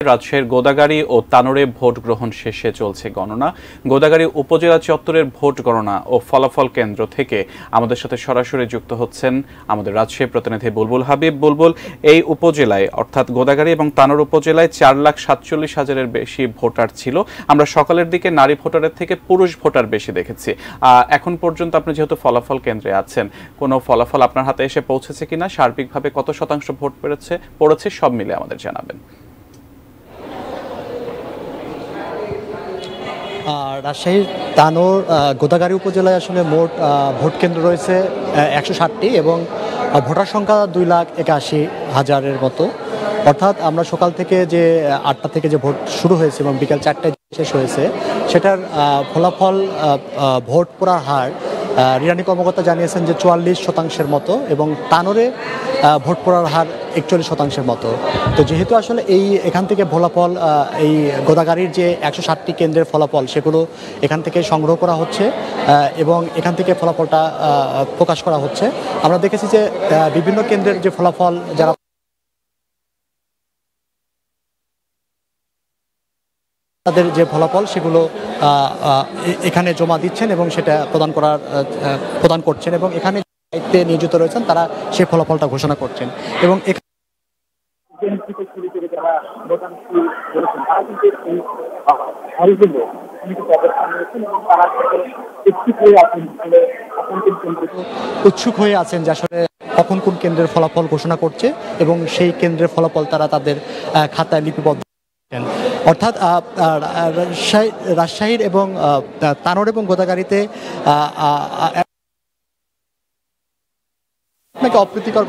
রাজশাহীর গোদাগাড়ী ও তানোরে ভোট গ্রহণ শেষে চলছে গণনা। গোদাগাড়ী উপজেলা চত্বরের ভোট গণনা ও ফলাফল কেন্দ্র থেকে আমাদের সাথে সরাসরি যুক্ত হচ্ছেন আমাদের রাজশাহী প্রতিনিধি বুলবুল হাবিব। বুলবুল, এই উপজেলায় অর্থাৎ গোদাগাড়ী এবং তানোর উপজেলায় 4,47,000-এর বেশি ভোটার ছিল। আমরা সকালের দিকে নারী ভোটারের থেকে পুরুষ ভোটার বেশি দেখেছি। এখন পর্যন্ত আপনি যেহেতু ফলাফল কেন্দ্রে আছেন, কোনো ফলাফল আপনার হাতে এসে পৌঁছেছে কিনা, সার্বিকভাবে কত শতাংশ ভোট পড়েছে সব মিলে আমাদের জানাবেন। রাজশাহীর তানোর গোদাগাড়ী উপজেলায় আসলে মোট ভোট কেন্দ্র রয়েছে 160টি এবং ভোটার সংখ্যা 2,81,000-এর মতো। অর্থাৎ আমরা সকাল থেকে যে 8টা থেকে যে ভোট শুরু হয়েছে এবং বিকাল 4টায় শেষ হয়েছে, সেটার ফলাফল ভোট পড়ার হার রিটার্নিং কর্মকর্তা জানিয়েছেন যে 44% মতো এবং তানোরে ভোট পড়ার হার 41% মতো। তো যেহেতু আসলে এখান থেকে ফলাফল এই গোদাগাড়ীর যে 160টি কেন্দ্রের ফলাফল সেগুলো এখান থেকে সংগ্রহ করা হচ্ছে এবং এখান থেকে ফলাফলটা প্রকাশ করা হচ্ছে। আমরা দেখেছি যে বিভিন্ন কেন্দ্রের যে ফলাফল যারা তাদের যে ফলাফল সেগুলো এখানে জমা দিচ্ছেন এবং সেটা প্রদান করছেন এবং এখানে দায়িত্বে নিয়োজিত রয়েছেন তারা সেই ফলাফলটা ঘোষণা করছেন এবং উৎসুক হয়ে আছেন যে আসলে কখন কোন কেন্দ্রের ফলাফল ঘোষণা করছে এবং সেই কেন্দ্রের ফলাফল তারা তাদের খাতায় লিপিবদ্ধ। অর্থাৎ রাজশাহীর এবং তানোর এবং গোদাগাড়ীতে আপনাকে অপ্রীতিকর